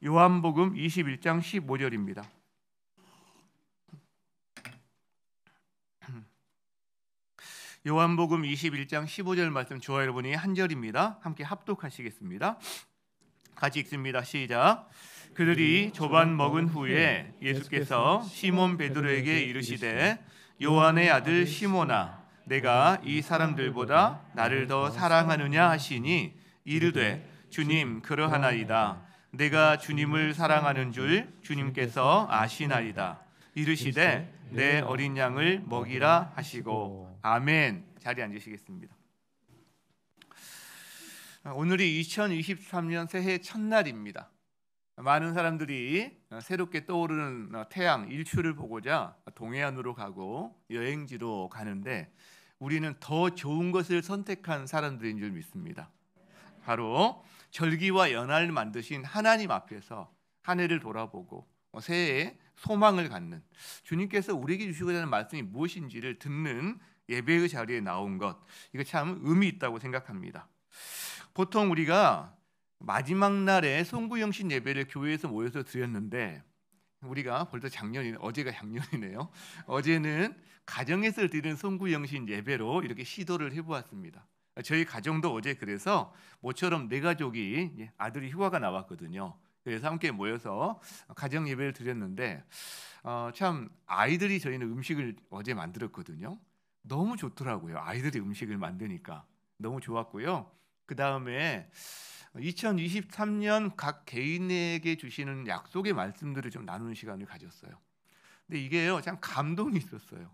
요한복음 21장 15절입니다. 요한복음 21장 15절 말씀 저와 여러분이 한 절입니다. 함께 합독하시겠습니다. 같이 읽습니다. 시작. 그들이 조반 먹은 후에 예수께서 시몬 베드로에게 이르시되 요한의 아들 시몬아 내가 이 사람들보다 나를 더 사랑하느냐 하시니 이르되 주님 그러하나이다. 내가 주님을 사랑하는 줄 주님께서 아시나이다. 이르시되 내 어린 양을 먹이라 하시고 아멘. 자리에 앉으시겠습니다. 오늘이 2023년 새해 첫날입니다. 많은 사람들이 새롭게 떠오르는 태양 일출을 보고자 동해안으로 가고 여행지로 가는데 우리는 더 좋은 것을 선택한 사람들인 줄 믿습니다. 바로 절기와 연하를 만드신 하나님 앞에서 한 해를 돌아보고 새해에 소망을 갖는 주님께서 우리에게 주시고자 하는 말씀이 무엇인지를 듣는 예배의 자리에 나온 것, 이거 참 의미 있다고 생각합니다. 보통 우리가 마지막 날에 송구영신 예배를 교회에서 모여서 드렸는데 우리가 벌써 어제가 작년이네요. 어제는 가정에서 드리는 송구영신 예배로 이렇게 시도를 해보았습니다. 저희 가정도 어제 그래서 모처럼 네 가족이 아들이 휴가가 나왔거든요. 그래서 함께 모여서 가정 예배를 드렸는데 참 아이들이 저희는 음식을 어제 만들었거든요. 너무 좋더라고요. 아이들이 음식을 만드니까 너무 좋았고요. 그 다음에 2023년 각 개인에게 주시는 약속의 말씀들을 좀 나누는 시간을 가졌어요. 근데 이게요 참 감동이 있었어요.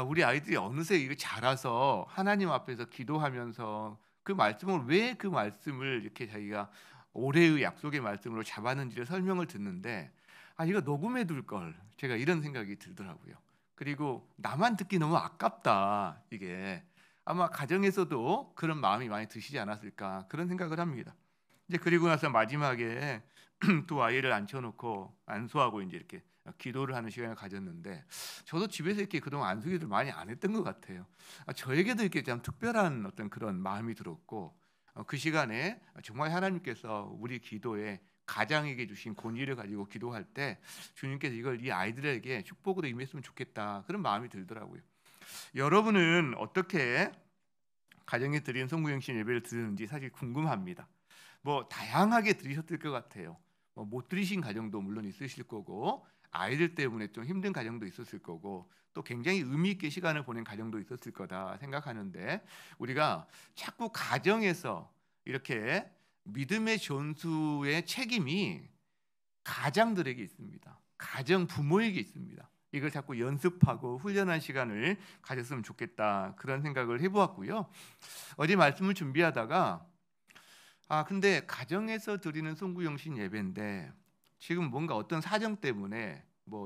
우리 아이들이 어느새 이거 자라서 하나님 앞에서 기도하면서 그 말씀을 왜 그 말씀을 이렇게 자기가 올해의 약속의 말씀으로 잡았는지를 설명을 듣는데 이거 녹음해 둘 걸, 제가 이런 생각이 들더라고요. 그리고 나만 듣기 너무 아깝다. 이게 아마 가정에서도 그런 마음이 많이 드시지 않았을까 그런 생각을 합니다. 이제 그리고 나서 마지막에 두 아이를 앉혀놓고 안수하고 이제 이렇게 기도를 하는 시간을 가졌는데 저도 집에서 이렇게 그동안 안수기도를 많이 안 했던 것 같아요. 저에게도 이렇게 참 특별한 어떤 그런 마음이 들었고 그 시간에 정말 하나님께서 우리 기도에 가장에게 주신 권위를 가지고 기도할 때 주님께서 이걸 이 아이들에게 축복으로 임했으면 좋겠다 그런 마음이 들더라고요. 여러분은 어떻게 가정에 드린 송구영신 예배를 드리는지 사실 궁금합니다. 다양하게 드리셨을 것 같아요. 못 드리신 가정도 물론 있으실 거고 아이들 때문에 좀 힘든 가정도 있었을 거고 또 굉장히 의미 있게 시간을 보낸 가정도 있었을 거다 생각하는데 우리가 자꾸 가정에서 이렇게 믿음의 전수의 책임이 가장들에게 있습니다. 가정 부모에게 있습니다. 이걸 자꾸 연습하고 훈련한 시간을 가졌으면 좋겠다 그런 생각을 해보았고요. 어제 말씀을 준비하다가 근데 가정에서 드리는 송구영신 예배인데 지금 뭔가 어떤 사정 때문에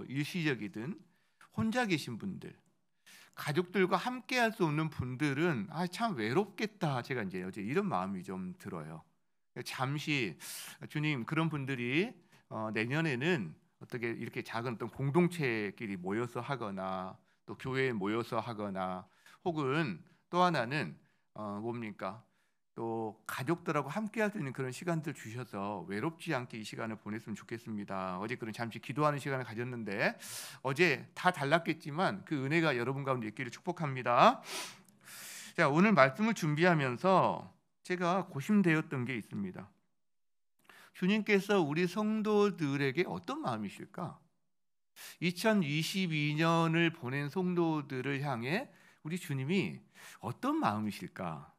일시적이든 혼자 계신 분들, 가족들과 함께 할 수 없는 분들은 참 외롭겠다. 제가 이제 어제 이런 마음이 좀 들어요. 잠시 주님 그런 분들이 내년에는 어떻게 이렇게 작은 어떤 공동체끼리 모여서 하거나 또 교회에 모여서 하거나 혹은 또 하나는 뭡니까? 또 가족들하고 함께 할 수 있는 그런 시간들 주셔서 외롭지 않게 이 시간을 보냈으면 좋겠습니다. 어제 그런 잠시 기도하는 시간을 가졌는데 어제 다 달랐겠지만 그 은혜가 여러분 가운데 있기를 축복합니다. 자, 오늘 말씀을 준비하면서 제가 고심되었던 게 있습니다. 주님께서 우리 성도들에게 어떤 마음이실까? 2022년을 보낸 성도들을 향해 우리 주님이 어떤 마음이실까?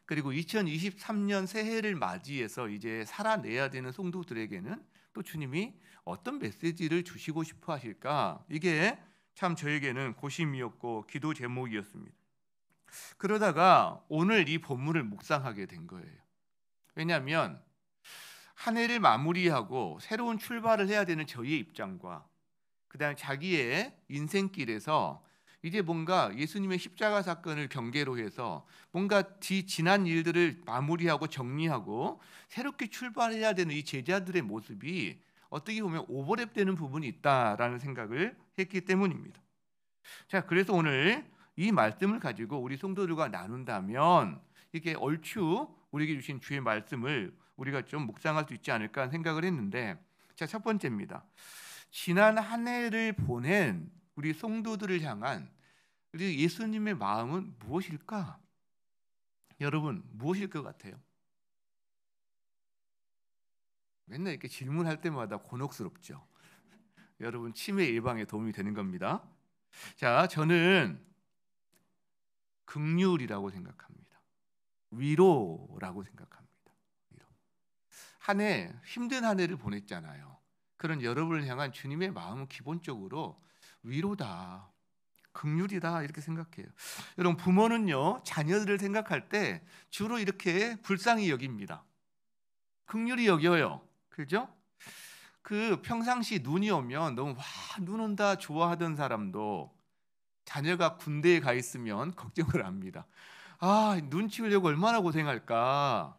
그리고 2023년 새해를 맞이해서 이제 살아내야 되는 성도들에게는 또 주님이 어떤 메시지를 주시고 싶어 하실까? 이게 참 저에게는 고심이었고 기도 제목이었습니다. 그러다가 오늘 이 본문을 묵상하게 된 거예요. 왜냐하면 한 해를 마무리하고 새로운 출발을 해야 되는 저희의 입장과 그다음에 자기의 인생길에서 이제 뭔가 예수님의 십자가 사건을 경계로 해서 뭔가 지난 일들을 마무리하고 정리하고 새롭게 출발해야 되는 이 제자들의 모습이 어떻게 보면 오버랩되는 부분이 있다라는 생각을 했기 때문입니다. 자, 그래서 오늘 이 말씀을 가지고 우리 성도들과 나눈다면 이게 얼추 우리에게 주신 주의 말씀을 우리가 좀 묵상할 수 있지 않을까 생각을 했는데 자, 첫 번째입니다. 지난 한 해를 보낸 우리 성도들을 향한 우리 예수님의 마음은 무엇일까? 여러분, 무엇일 것 같아요? 맨날 이렇게 질문할 때마다 곤혹스럽죠. 여러분, 치매 예방에 도움이 되는 겁니다. 자, 저는 긍휼이라고 생각합니다. 위로라고 생각합니다. 위로. 한 해, 힘든 한 해를 보냈잖아요. 그런 여러분을 향한 주님의 마음은 기본적으로 위로다, 긍휼이다 이렇게 생각해요. 여러분, 부모는요, 자녀들을 생각할 때 주로 이렇게 불쌍히 여깁니다. 긍휼히 여겨요. 그죠? 그 평상시 눈이 오면 너무 눈 온다 좋아하던 사람도 자녀가 군대에 가 있으면 걱정을 합니다. 눈 치우려고 얼마나 고생할까.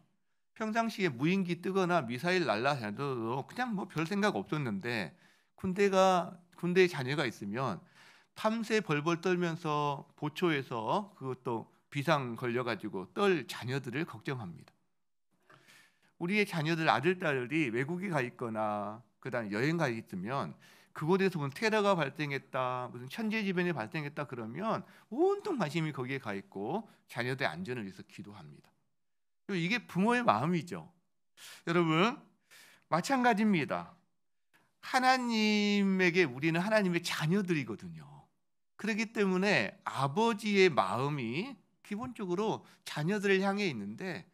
평상시에 무인기 뜨거나 미사일 날라다녀도 그냥 뭐 별 생각 없었는데 군대에 자녀가 있으면 밤새 벌벌 떨면서 보초에서 그것도 비상 걸려가지고 떨 자녀들을 걱정합니다. 우리의 자녀들 아들 딸이 외국에 가 있거나 그다음에 여행 가 있으면 그곳에서 무슨 테러가 발생했다, 무슨 천재지변이 발생했다 그러면 온통 관심이 거기에 가 있고 자녀들의 안전을 위해서 기도합니다. 이게 부모의 마음이죠. 여러분, 마찬가지입니다. 하나님에게 우리는 하나님의 자녀들이거든요. 그렇기 때문에 아버지의 마음이 기본적으로 자녀들을 향해 있는데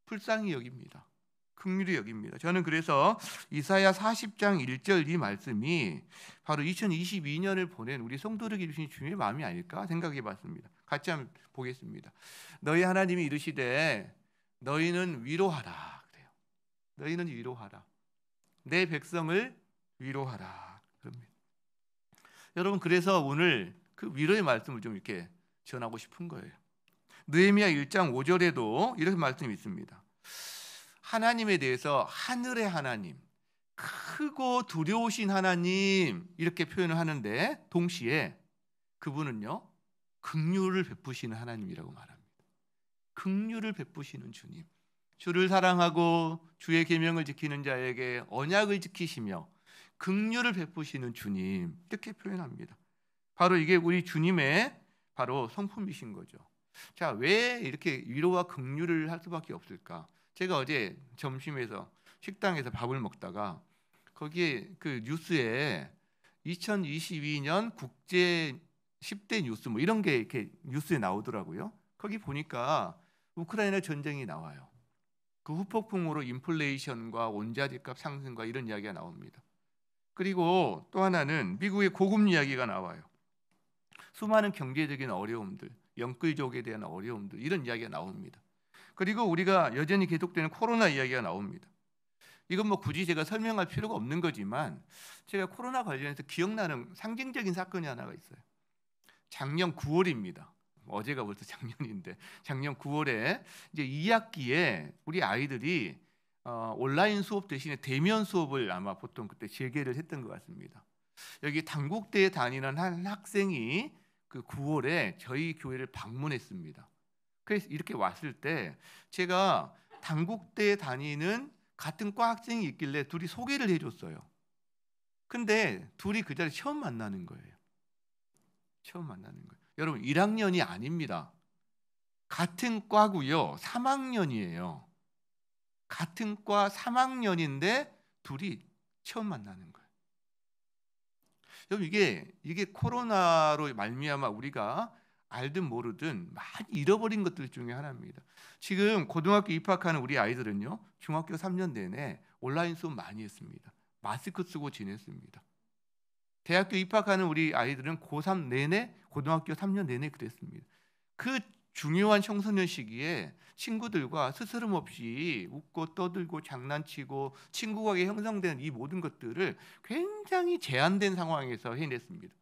불쌍히 여깁니다. 긍휼히 여깁니다. 저는 그래서 이사야 40장 1절 이 말씀이 바로 2022년을 보낸 우리 성도들에게 주신 주님의 마음이 아닐까 생각해 봤습니다. 같이 한번 보겠습니다. 너희 하나님이 이르시되 너희는 위로하라 그래요. 너희는 위로하라. 내 백성을 위로하라 그럽니다. 여러분, 그래서 오늘 그 위로의 말씀을 좀 이렇게 전하고 싶은 거예요. 느헤미야 1장 5절에도 이렇게 말씀이 있습니다. 하나님에 대해서 하늘의 하나님, 크고 두려우신 하나님 이렇게 표현을 하는데 동시에 그분은요 긍휼을 베푸시는 하나님이라고 말합니다. 긍휼을 베푸시는 주님, 주를 사랑하고 주의 계명을 지키는 자에게 언약을 지키시며 긍휼을 베푸시는 주님 이렇게 표현합니다. 바로 이게 우리 주님의 바로 성품이신 거죠. 자, 왜 이렇게 위로와 긍휼을 할 수밖에 없을까? 제가 어제 점심에서 식당에서 밥을 먹다가 거기에 그 뉴스에 2022년 국제 10대 뉴스 뭐 이런 게 이렇게 뉴스에 나오더라고요. 거기 보니까 우크라이나 전쟁이 나와요. 그 후폭풍으로 인플레이션과 원자재값 상승과 이런 이야기가 나옵니다. 그리고 또 하나는 미국의 고금 이야기가 나와요. 수많은 경제적인 어려움들, 영끌족에 대한 어려움들 이런 이야기가 나옵니다. 그리고 우리가 여전히 계속되는 코로나 이야기가 나옵니다. 이건 뭐 굳이 제가 설명할 필요가 없는 거지만 제가 코로나 관련해서 기억나는 상징적인 사건이 하나가 있어요. 작년 9월입니다. 어제가 벌써 작년인데 작년 9월에 이제 2학기에 우리 아이들이 온라인 수업 대신에 대면 수업을 아마 보통 그때 재개를 했던 것 같습니다. 여기 단국대에 다니는 한 학생이 그 9월에 저희 교회를 방문했습니다. 그래서 이렇게 왔을 때 제가 단국대에 다니는 같은 과 학생이 있길래 둘이 소개를 해줬어요. 근데 둘이 그 자리에 처음 만나는 거예요. 처음 만나는 거예요. 여러분 1학년이 아닙니다. 같은 과고요. 3학년이에요. 같은 과 3학년인데 둘이 처음 만나는 거예요. 여러분 이게 코로나로 말미암아 우리가 알든 모르든 많이 잃어버린 것들 중에 하나입니다. 지금 고등학교 입학하는 우리 아이들은요. 중학교 3년 내내 온라인 수업 많이 했습니다. 마스크 쓰고 지냈습니다. 대학교 입학하는 우리 아이들은 고3 내내 고등학교 3년 내내 그랬습니다. 그 중요한 청소년 시기에 친구들과 스스럼 없이 웃고 떠들고 장난치고 친구 관계 형성되는 이 모든 것들을 굉장히 제한된 상황에서 해냈습니다.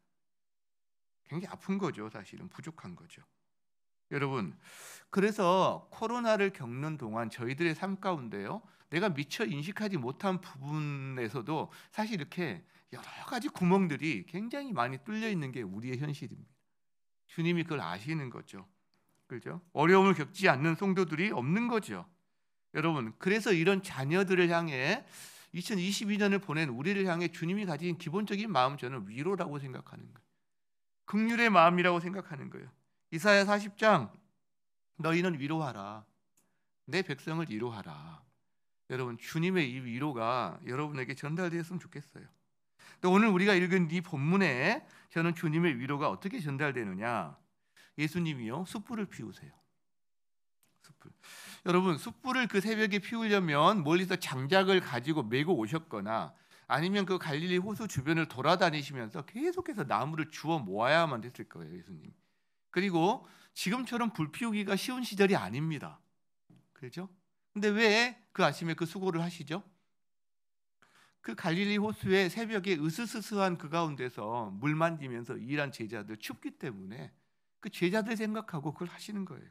굉장히 아픈 거죠. 사실은 부족한 거죠. 여러분, 그래서 코로나를 겪는 동안 저희들의 삶 가운데요, 내가 미처 인식하지 못한 부분에서도 사실 이렇게 여러 가지 구멍들이 굉장히 많이 뚫려 있는 게 우리의 현실입니다. 주님이 그걸 아시는 거죠. 그렇죠? 어려움을 겪지 않는 성도들이 없는 거죠. 여러분, 그래서 이런 자녀들을 향해 2022년을 보낸 우리를 향해 주님이 가진 기본적인 마음, 저는 위로라고 생각하는 거예요. 긍휼의 마음이라고 생각하는 거예요. 이사야 40장, 너희는 위로하라. 내 백성을 위로하라. 여러분, 주님의 이 위로가 여러분에게 전달되었으면 좋겠어요. 또 오늘 우리가 읽은 이 본문에 저는 주님의 위로가 어떻게 전달되느냐, 예수님이요 숯불을 피우세요. 숯불. 여러분, 숯불을 그 새벽에 피우려면 멀리서 장작을 가지고 메고 오셨거나 아니면 그 갈릴리 호수 주변을 돌아다니시면서 계속해서 나무를 주워 모아야만 됐을 거예요, 예수님. 그리고 지금처럼 불 피우기가 쉬운 시절이 아닙니다. 그렇죠? 근데 왜 그 아침에 그 수고를 하시죠? 그 갈릴리 호수의 새벽에 으스스스한 그 가운데서 물 만지면서 일한 제자들 춥기 때문에 그 제자들 생각하고 그걸 하시는 거예요.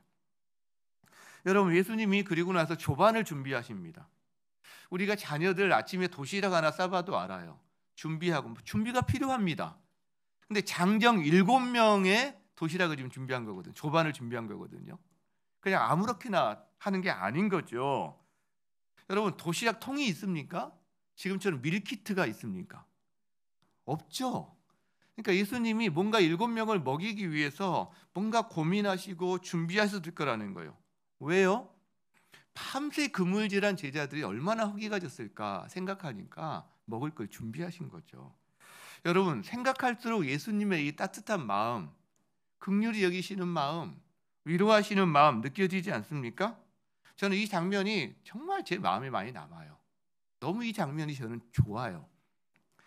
여러분, 예수님이 그리고 나서 조반을 준비하십니다. 우리가 자녀들 아침에 도시락 하나 싸봐도 알아요. 준비가 필요합니다. 근데 장정 7명의 도시락을 지금 준비한 거거든요. 조반을 준비한 거거든요. 그냥 아무렇게나 하는 게 아닌 거죠. 여러분, 도시락 통이 있습니까? 지금처럼 밀키트가 있습니까? 없죠. 그러니까 예수님이 뭔가 7명을 먹이기 위해서 뭔가 고민하시고 준비하셨을 거라는 거예요. 왜요? 밤새 그물질한 제자들이 얼마나 허기가 졌을까 생각하니까 먹을 걸 준비하신 거죠. 여러분, 생각할수록 예수님의 이 따뜻한 마음, 긍휼히 여기시는 마음, 위로하시는 마음 느껴지지 않습니까? 저는 이 장면이 정말 제 마음에 많이 남아요. 너무 이 장면이 저는 좋아요.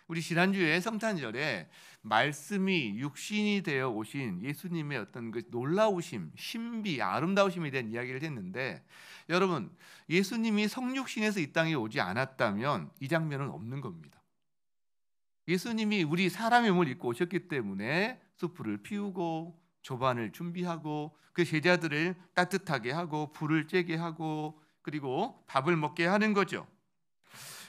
우리 지난주에 성탄절에 말씀이 육신이 되어 오신 예수님의 어떤 그 놀라우심, 신비, 아름다우심에 대한 이야기를 했는데, 여러분, 예수님이 성육신에서 이 땅에 오지 않았다면 이 장면은 없는 겁니다. 예수님이 우리 사람의 몸을 입고 오셨기 때문에 숯불을 피우고 조반을 준비하고 그 제자들을 따뜻하게 하고 불을 쬐게 하고 그리고 밥을 먹게 하는 거죠.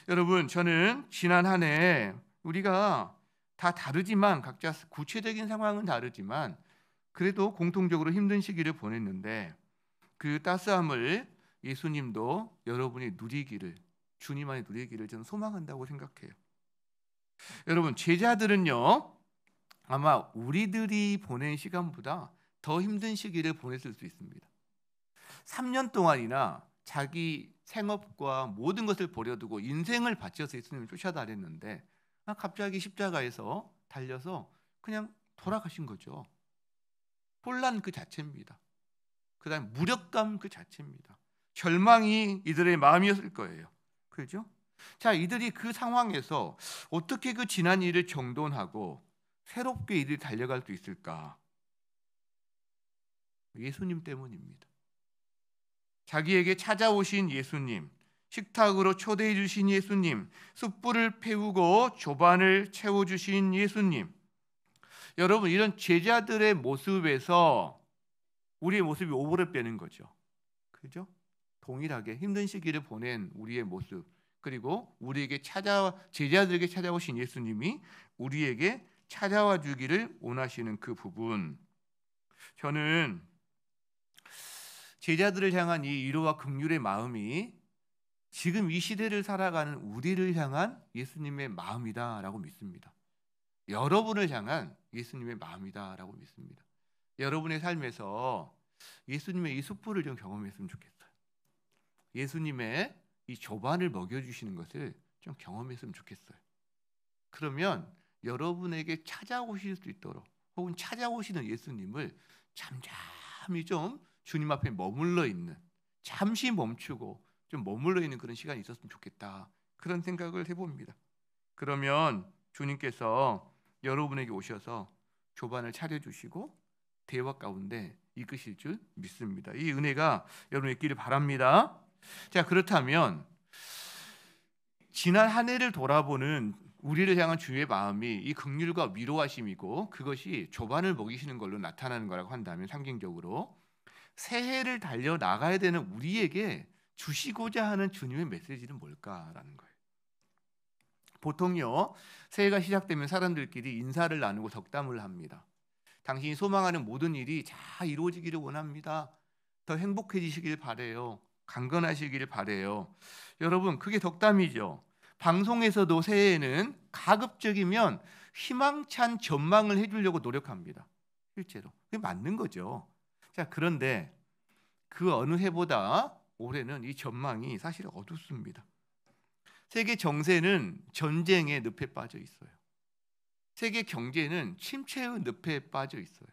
여러분, 저는 지난 한 해 우리가 다 다르지만 각자 구체적인 상황은 다르지만 그래도 공통적으로 힘든 시기를 보냈는데 그 따스함을 예수님도 여러분이 누리기를, 주님 안에 누리기를 저는 소망한다고 생각해요. 여러분, 제자들은요 아마 우리들이 보낸 시간보다 더 힘든 시기를 보냈을 수 있습니다. 3년 동안이나 자기 생업과 모든 것을 버려두고 인생을 바쳐서 예수님을 쫓아다녔는데 갑자기 십자가에서 달려서 그냥 돌아가신 거죠. 혼란 그 자체입니다. 그다음 무력감 그 자체입니다. 절망이 이들의 마음이었을 거예요. 그렇죠? 자, 이들이 그 상황에서 어떻게 그 지난 일을 정돈하고 새롭게 이들이 달려갈 수 있을까? 예수님 때문입니다. 자기에게 찾아오신 예수님, 식탁으로 초대해 주신 예수님, 숯불을 태우고 조반을 채워주신 예수님. 여러분, 이런 제자들의 모습에서 우리의 모습이 오버랩 되는 거죠. 그죠? 동일하게 힘든 시기를 보낸 우리의 모습, 그리고 우리에게 제자들에게 찾아오신 예수님이 우리에게 찾아와 주기를 원하시는 그 부분. 저는 제자들을 향한 이 위로와 긍휼의 마음이 지금 이 시대를 살아가는 우리를 향한 예수님의 마음이다라고 믿습니다. 여러분을 향한 예수님의 마음이다라고 믿습니다. 여러분의 삶에서 예수님의 이 숯불을 좀 경험했으면 좋겠어요. 예수님의 이 조반을 먹여주시는 것을 좀 경험했으면 좋겠어요. 그러면 여러분에게 찾아오실 수 있도록, 혹은 찾아오시는 예수님을 잠잠히 좀 주님 앞에 머물러 있는, 잠시 멈추고 좀 머물러 있는 그런 시간이 있었으면 좋겠다, 그런 생각을 해봅니다. 그러면 주님께서 여러분에게 오셔서 조반을 차려주시고 대화 가운데 이끄실 줄 믿습니다. 이 은혜가 여러분에게 있기를 바랍니다. 자, 그렇다면 지난 한 해를 돌아보는 우리를 향한 주의 마음이 이 긍휼과 위로하심이고 그것이 조반을 먹이시는 걸로 나타나는 거라고 한다면, 상징적으로 새해를 달려나가야 되는 우리에게 주시고자 하는 주님의 메시지는 뭘까라는 거예요. 보통요, 새해가 시작되면 사람들끼리 인사를 나누고 덕담을 합니다. 당신이 소망하는 모든 일이 잘 이루어지기를 원합니다. 더 행복해지시길 바래요. 강건하시길 바래요. 여러분, 그게 덕담이죠. 방송에서도 새해에는 가급적이면 희망찬 전망을 해주려고 노력합니다. 실제로 그게 맞는 거죠. 자, 그런데 그 어느 해보다 올해는 이 전망이 사실 어둡습니다. 세계 정세는 전쟁의 늪에 빠져 있어요. 세계 경제는 침체의 늪에 빠져 있어요.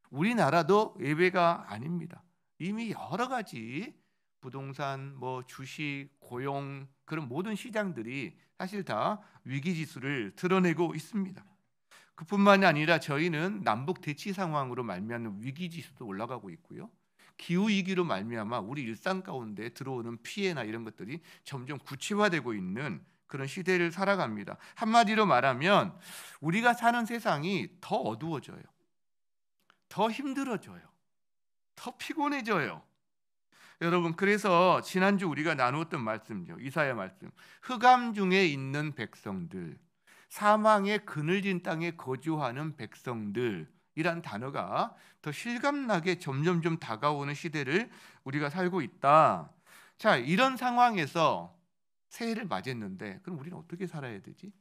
우리나라도 예외가 아닙니다. 이미 여러 가지 부동산, 주식, 고용 그런 모든 시장들이 사실 다 위기 지수를 드러내고 있습니다. 그뿐만이 아니라 저희는 남북 대치 상황으로 말미암는 위기 지수도 올라가고 있고요. 기후 위기로 말미암아 우리 일상 가운데 들어오는 피해나 이런 것들이 점점 구체화되고 있는 그런 시대를 살아갑니다. 한마디로 말하면 우리가 사는 세상이 더 어두워져요. 더 힘들어져요. 더 피곤해져요. 여러분, 그래서 지난주 우리가 나누었던 말씀이죠. 이사야 말씀. 흑암 중에 있는 백성들, 사망의 그늘진 땅에 거주하는 백성들이란 단어가 더 실감나게 점점점 다가오는 시대를 우리가 살고 있다. 자, 이런 상황에서 새해를 맞이했는데 그럼 우리는 어떻게 살아야 되지?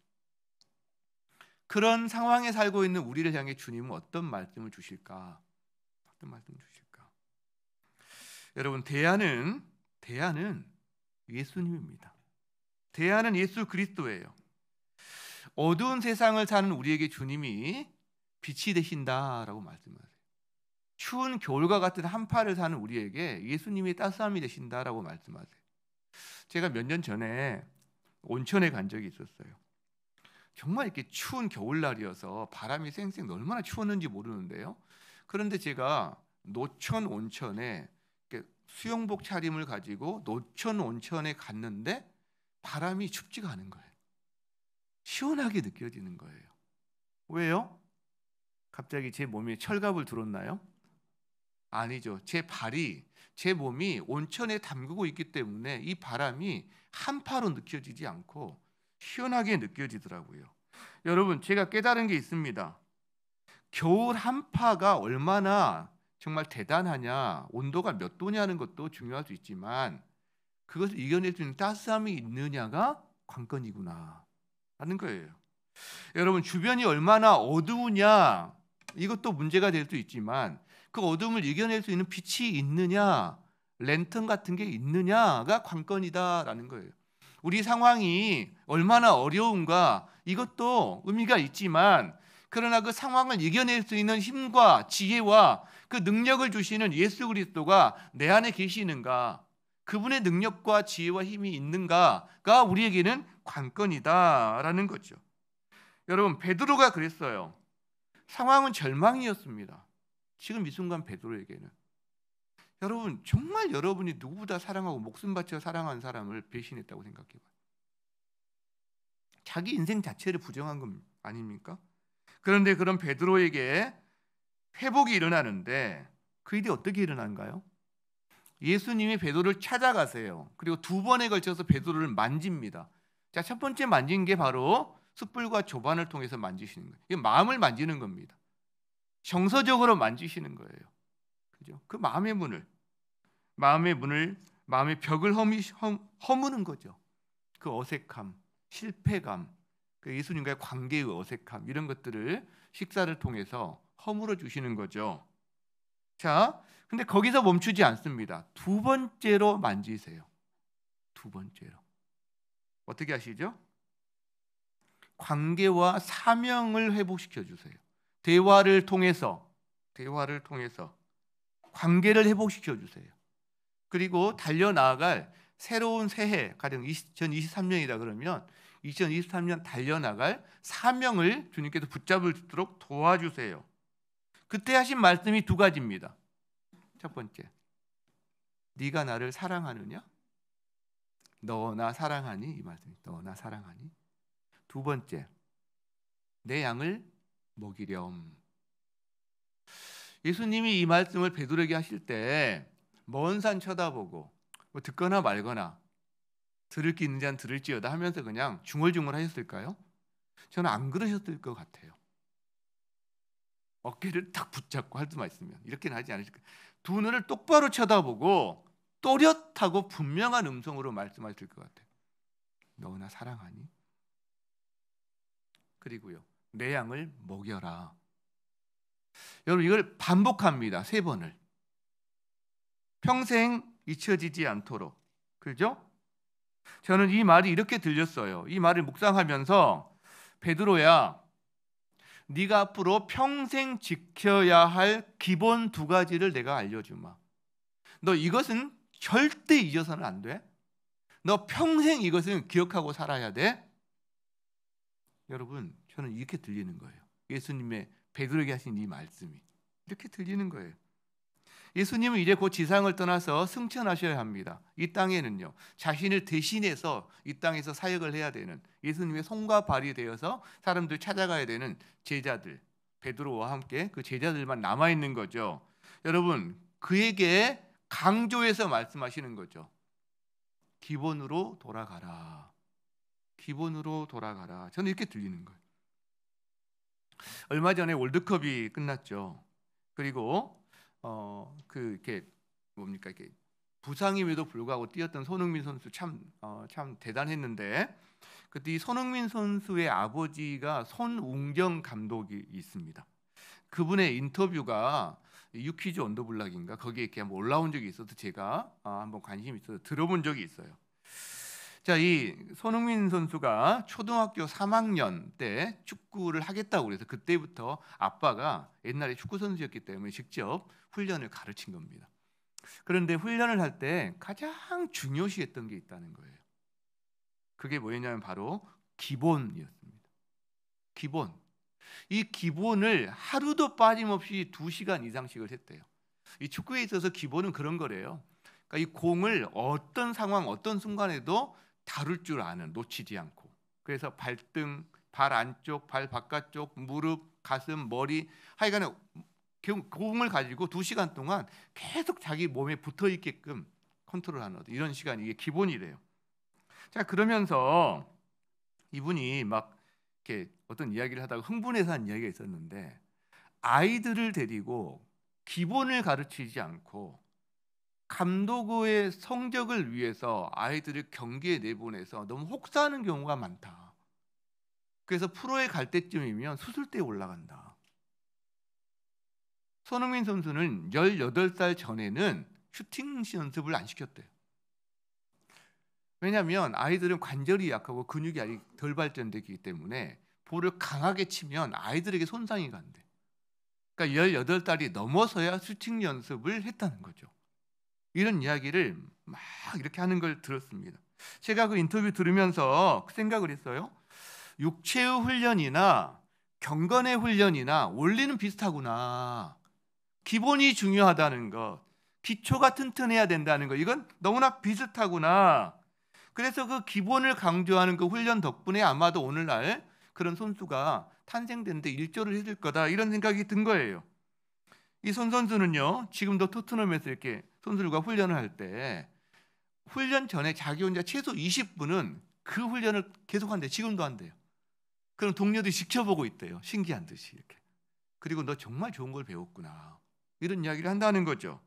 그런 상황에 살고 있는 우리를 향해 주님은 어떤 말씀을 주실까? 어떤 말씀을 주실까? 여러분, 대안은 예수님입니다. 대안은 예수 그리스도예요. 어두운 세상을 사는 우리에게 주님이 빛이 되신다라고 말씀하세요. 추운 겨울과 같은 한파를 사는 우리에게 예수님이 따스함이 되신다라고 말씀하세요. 제가 몇 년 전에 온천에 간 적이 있었어요. 정말 이렇게 추운 겨울날이어서 바람이 쌩쌩 얼마나 추웠는지 모르는데요. 그런데 제가 노천 온천에 수영복 차림을 가지고 노천 온천에 갔는데 바람이 춥지가 않은 거예요. 시원하게 느껴지는 거예요. 왜요? 갑자기 제 몸에 철갑을 들었나요? 아니죠. 제 몸이 온천에 담그고 있기 때문에 이 바람이 한파로 느껴지지 않고 시원하게 느껴지더라고요. 여러분, 제가 깨달은 게 있습니다. 겨울 한파가 얼마나 정말 대단하냐, 온도가 몇 도냐는 것도 중요할 수 있지만 그것을 이겨낼 수 있는 따스함이 있느냐가 관건이구나 하는 거예요. 여러분, 주변이 얼마나 어두우냐 이것도 문제가 될 수 있지만 그 어둠을 이겨낼 수 있는 빛이 있느냐, 랜턴 같은 게 있느냐가 관건이다라는 거예요. 우리 상황이 얼마나 어려운가 이것도 의미가 있지만 그러나 그 상황을 이겨낼 수 있는 힘과 지혜와 그 능력을 주시는 예수 그리스도가 내 안에 계시는가, 그분의 능력과 지혜와 힘이 있는가가 우리에게는 관건이다라는 거죠. 여러분, 베드로가 그랬어요. 상황은 절망이었습니다. 지금 이 순간 베드로에게는 여러분, 정말 여러분이 누구보다 사랑하고 목숨 바쳐 사랑한 사람을 배신했다고 생각해봐요. 자기 인생 자체를 부정한 것 아닙니까? 그런데 그런 베드로에게 회복이 일어나는데 그 일이 어떻게 일어난가요? 예수님이 베드로를 찾아가세요. 그리고 두 번에 걸쳐서 베드로를 만집니다. 자, 첫 번째 만진 게 바로 숯불과 조반을 통해서 만지시는 거예요. 이게 마음을 만지는 겁니다. 정서적으로 만지시는 거예요. 그죠? 그 마음의 벽을 허무는 거죠. 그 어색함, 실패감, 그 예수님과의 관계의 어색함 이런 것들을 식사를 통해서 허물어 주시는 거죠. 자, 근데 거기서 멈추지 않습니다. 두 번째로 만지세요. 두 번째로. 어떻게 하시죠? 관계와 사명을 회복시켜 주세요. 대화를 통해서 관계를 회복시켜 주세요. 그리고 달려나갈 새로운 새해, 가령 2023년이다 그러면 2023년 달려나갈 사명을 주님께서 붙잡을 수 있도록 도와주세요. 그때 하신 말씀이 두 가지입니다. 첫 번째, 네가 나를 사랑하느냐? 너 나 사랑하니? 이 말씀이 너 나 사랑하니? 두 번째, 내 양을 먹이렴. 예수님이 이 말씀을 베드로에게 하실 때 먼 산 쳐다보고 듣거나 말거나 들을 게 있는지 안 들을지어다 하면서 그냥 중얼중얼 하셨을까요? 저는 안 그러셨을 것 같아요. 어깨를 딱 붙잡고 할 수만 있으면 이렇게는 하지 않으실 거예요. 두 눈을 똑바로 쳐다보고 또렷하고 분명한 음성으로 말씀하실 것 같아요. 너나 사랑하니? 그리고요, 내 양을 먹여라. 여러분 이걸 반복합니다. 3번을. 평생 잊혀지지 않도록. 그죠? 저는 이 말이 이렇게 들렸어요. 이 말을 묵상하면서 베드로야, 네가 앞으로 평생 지켜야 할 기본 2가지를 내가 알려주마. 너 이것은 절대 잊어서는 안 돼. 너 평생 이것은 기억하고 살아야 돼. 여러분, 저는 이렇게 들리는 거예요. 예수님의 베드로에게 하신 이 말씀이 이렇게 들리는 거예요. 예수님은 이제 곧 지상을 떠나서 승천하셔야 합니다. 이 땅에는요, 자신을 대신해서 이 땅에서 사역을 해야 되는, 예수님의 손과 발이 되어서 사람들 찾아가야 되는 제자들, 베드로와 함께 그 제자들만 남아 있는 거죠. 여러분, 그에게 강조해서 말씀하시는 거죠. 기본으로 돌아가라. 기본으로 돌아가라. 저는 이렇게 들리는 거예요. 얼마 전에 월드컵이 끝났죠. 그리고 이렇게 뭡니까, 이렇게 부상임에도 불구하고 뛰었던 손흥민 선수 참 대단했는데, 그때 이 손흥민 선수의 아버지가 손웅정 감독이 있습니다. 그분의 인터뷰가 유퀴즈 언더블락인가 거기에 이렇게 한번 올라온 적이 있어서 제가 한번 관심이 있어서 들어본 적이 있어요. 자, 이 손흥민 선수가 초등학교 3학년 때 축구를 하겠다고 그래서 그때부터 아빠가 옛날에 축구 선수였기 때문에 직접 훈련을 가르친 겁니다. 그런데 훈련을 할 때 가장 중요시했던 게 있다는 거예요. 그게 뭐였냐면 바로 기본이었습니다. 기본. 이 기본을 하루도 빠짐없이 2시간 이상씩을 했대요. 이 축구에 있어서 기본은 그런 거래요. 그러니까 이 공을 어떤 상황, 어떤 순간에도 다룰 줄 아는, 놓치지 않고. 그래서 발등, 발 안쪽, 발 바깥쪽, 무릎, 가슴, 머리, 하여간에 공을 가지고 2시간 동안 계속 자기 몸에 붙어 있게끔 컨트롤하는 이런 시간이 이게 기본이래요. 자, 그러면서 이분이 막 이렇게 어떤 이야기를 하다가 흥분해서 한 이야기가 있었는데, 아이들을 데리고 기본을 가르치지 않고 감독의 성적을 위해서 아이들을 경기에 내보내서 너무 혹사하는 경우가 많다. 그래서 프로에 갈 때쯤이면 수술대에 올라간다. 손흥민 선수는 18살 전에는 슈팅 연습을 안 시켰대요. 왜냐하면 아이들은 관절이 약하고 근육이 아직 덜 발전되기 때문에 볼을 강하게 치면 아이들에게 손상이 간대. 그러니까 18살이 넘어서야 슈팅 연습을 했다는 거죠. 이런 이야기를 막 이렇게 하는 걸 들었습니다. 제가 그 인터뷰 들으면서 생각을 했어요. 육체의 훈련이나 경건의 훈련이나 원리는 비슷하구나. 기본이 중요하다는 것, 기초가 튼튼해야 된다는 것, 이건 너무나 비슷하구나. 그래서 그 기본을 강조하는 그 훈련 덕분에 아마도 오늘날 그런 선수가 탄생되는데 일조를 해줄 거다, 이런 생각이 든 거예요. 이 손 선수는요, 지금도 토트넘에서 이렇게 선수들과 훈련을 할 때 훈련 전에 자기 혼자 최소 20분은 그 훈련을 계속한대요. 지금도 한대요. 그럼 동료들이 지켜보고 있대요. 신기한 듯이 이렇게. 그리고 너 정말 좋은 걸 배웠구나, 이런 이야기를 한다는 거죠.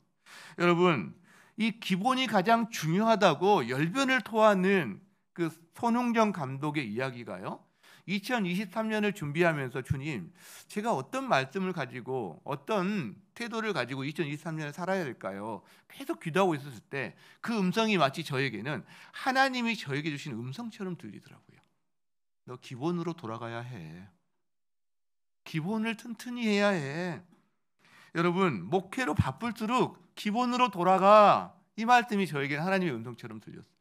여러분, 이 기본이 가장 중요하다고 열변을 토하는 그 손흥정 감독의 이야기가요, 2023년을 준비하면서 주님, 제가 어떤 말씀을 가지고 어떤 태도를 가지고 2023년을 살아야 될까요? 계속 기도하고 있었을 때 그 음성이 마치 저에게는 하나님이 저에게 주신 음성처럼 들리더라고요. 너 기본으로 돌아가야 해. 기본을 튼튼히 해야 해. 여러분, 목회로 바쁠수록 기본으로 돌아가. 이 말씀이 저에게는 하나님의 음성처럼 들렸어요.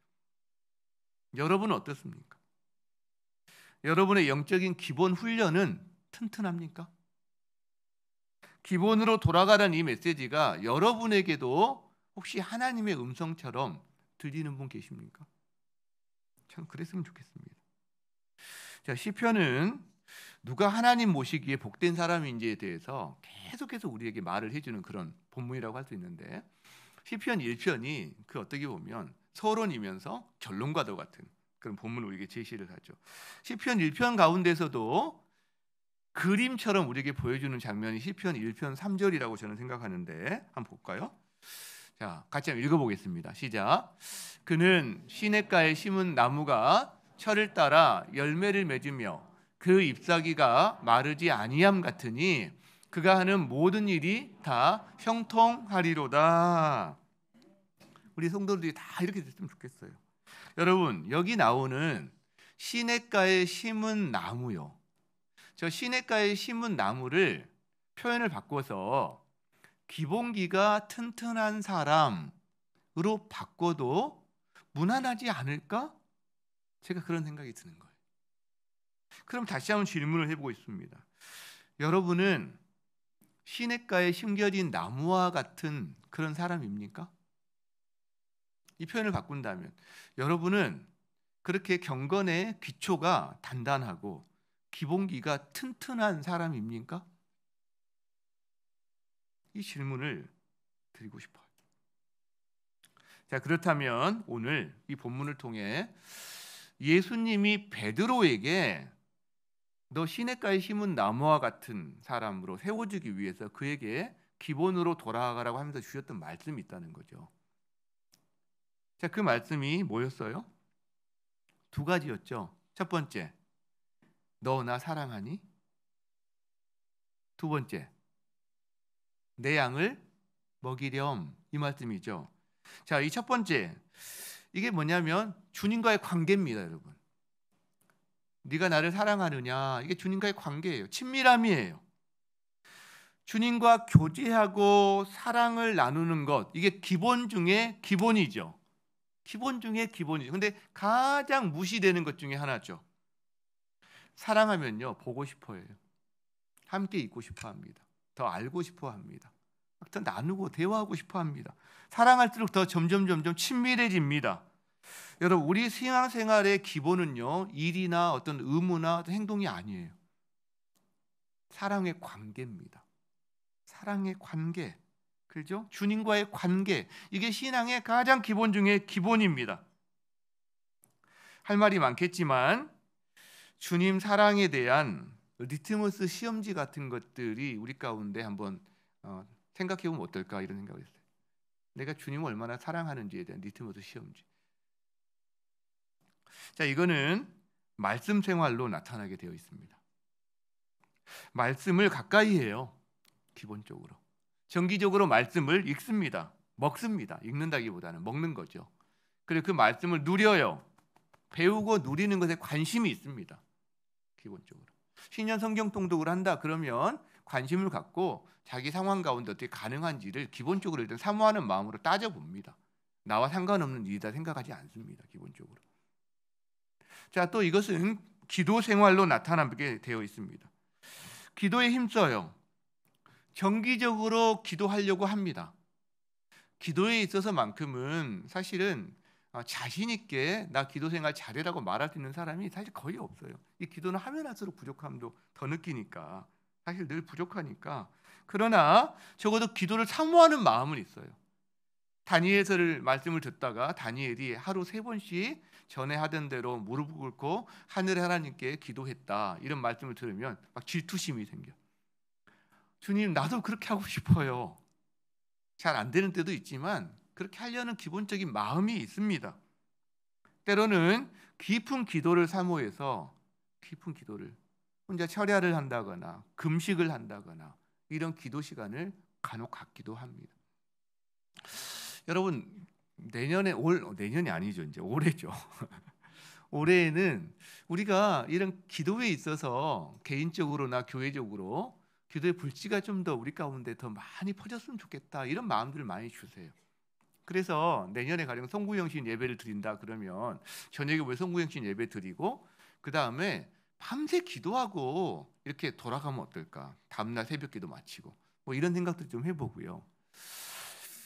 여러분은 어떻습니까? 여러분의 영적인 기본 훈련은 튼튼합니까? 기본으로 돌아가라는 이 메시지가 여러분에게도 혹시 하나님의 음성처럼 들리는 분 계십니까? 참 그랬으면 좋겠습니다. 자, 시편은 누가 하나님 모시기에 복된 사람인지에 대해서 계속해서 우리에게 말을 해주는 그런 본문이라고 할 수 있는데, 시편 1편이 그 어떻게 보면 서론이면서 결론과도 같은 그런 본문을 우리에게 제시를 하죠. 시편 1편 가운데서도 그림처럼 우리에게 보여주는 장면이 시편 1편 3절이라고 저는 생각하는데, 한번 볼까요? 자, 같이 한번 읽어보겠습니다. 시작. 그는 시냇가에 심은 나무가 철을 따라 열매를 맺으며 그 잎사귀가 마르지 아니함 같으니 그가 하는 모든 일이 다 형통하리로다. 우리 성도들이 다 이렇게 됐으면 좋겠어요. 여러분, 여기 나오는 시냇가에 심은 나무요. 저 시냇가에 심은 나무를 표현을 바꿔서 기본기가 튼튼한 사람으로 바꿔도 무난하지 않을까? 제가 그런 생각이 드는 거예요. 그럼 다시 한번 질문을 해보고 있습니다. 여러분은 시냇가에 심겨진 나무와 같은 그런 사람입니까? 이 표현을 바꾼다면 여러분은 그렇게 경건의 기초가 단단하고 기본기가 튼튼한 사람입니까? 이 질문을 드리고 싶어요. 자, 그렇다면 오늘 이 본문을 통해 예수님이 베드로에게 너 시냇가에 심은 나무와 같은 사람으로 세워주기 위해서 그에게 기본으로 돌아가라고 하면서 주셨던 말씀이 있다는 거죠. 자, 그 말씀이 뭐였어요? 두 가지였죠. 첫 번째, 너 나 사랑하니? 두 번째, 내 양을 먹이렴. 이 말씀이죠. 자, 이 첫 번째, 이게 뭐냐면 주님과의 관계입니다, 여러분. 네가 나를 사랑하느냐? 이게 주님과의 관계예요. 친밀함이에요. 주님과 교제하고 사랑을 나누는 것, 이게 기본 중에 기본이죠. 기본 중에 기본이죠. 근데 가장 무시되는 것 중에 하나죠. 사랑하면요, 보고 싶어 해요. 함께 있고 싶어 합니다. 더 알고 싶어 합니다. 더 나누고 대화하고 싶어 합니다. 사랑할수록 더 점점 친밀해집니다. 여러분, 우리 신앙생활의 기본은요, 일이나 어떤 의무나 어떤 행동이 아니에요. 사랑의 관계입니다. 사랑의 관계. 그렇죠? 주님과의 관계. 이게 신앙의 가장 기본 중에 기본입니다. 할 말이 많겠지만 주님 사랑에 대한 리트머스 시험지 같은 것들이 우리 가운데 한번 생각해 보면 어떨까, 이런 생각을 했어요. 내가 주님을 얼마나 사랑하는지에 대한 리트머스 시험지. 자, 이거는 말씀 생활로 나타나게 되어 있습니다. 말씀을 가까이 해요. 기본적으로. 정기적으로 말씀을 읽습니다. 먹습니다. 읽는다기보다는 먹는 거죠. 그리고 그 말씀을 누려요. 배우고 누리는 것에 관심이 있습니다. 기본적으로. 신년 성경 통독을 한다 그러면 관심을 갖고 자기 상황 가운데 어떻게 가능한지를 기본적으로 일단 사모하는 마음으로 따져봅니다. 나와 상관없는 일이다 생각하지 않습니다. 기본적으로. 자, 또 이것은 기도 생활로 나타나게 되어 있습니다. 기도에 힘써요. 정기적으로 기도하려고 합니다. 기도에 있어서만큼은 사실은 자신 있게 나 기도 생활 잘해라고 말할 수 있는 사람이 사실 거의 없어요. 이 기도는 하면 할수록 부족함도 더 느끼니까, 사실 늘 부족하니까. 그러나 적어도 기도를 사모하는 마음은 있어요. 다니엘서를 말씀을 듣다가 다니엘이 하루 3번씩 전에 하던 대로 무릎을 꿇고 하늘의 하나님께 기도했다, 이런 말씀을 들으면 막 질투심이 생겨. 주님, 나도 그렇게 하고 싶어요. 잘 안 되는 때도 있지만 그렇게 하려는 기본적인 마음이 있습니다. 때로는 깊은 기도를 사모해서 깊은 기도를 혼자 철야를 한다거나 금식을 한다거나 이런 기도 시간을 간혹 갖기도 합니다. 여러분, 내년이 아니죠. 이제 올해죠. 올해에는 우리가 이런 기도에 있어서 개인적으로나 교회적으로 기도의 불씨가 좀 더 우리 가운데 더 많이 퍼졌으면 좋겠다, 이런 마음들을 많이 주세요. 그래서 내년에 가령 송구영신 예배를 드린다 그러면 저녁에 왜 송구영신 예배 드리고 그 다음에 밤새 기도하고 이렇게 돌아가면 어떨까? 다음날 새벽기도 마치고 뭐 이런 생각도 좀 해보고요.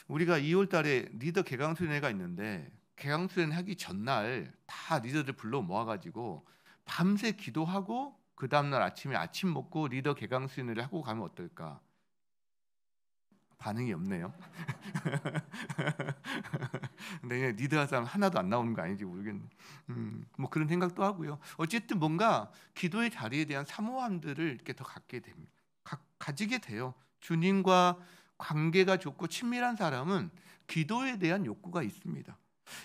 우리가 2월달에 리더 개강수련회가 있는데 개강수련회 하기 전날 다 리더들 불러 모아가지고 밤새 기도하고 그 다음날 아침에 아침 먹고 리더 개강수련회를 하고 가면 어떨까? 반응이 없네요. 근데 리더할 사람 하나도 안 나오는 거 아닌지 모르겠네. 뭐 그런 생각도 하고요. 어쨌든 뭔가 기도의 자리에 대한 사모함들을 이렇게 더 갖게 됩니다. 가지게 돼요. 주님과 관계가 좋고 친밀한 사람은 기도에 대한 욕구가 있습니다.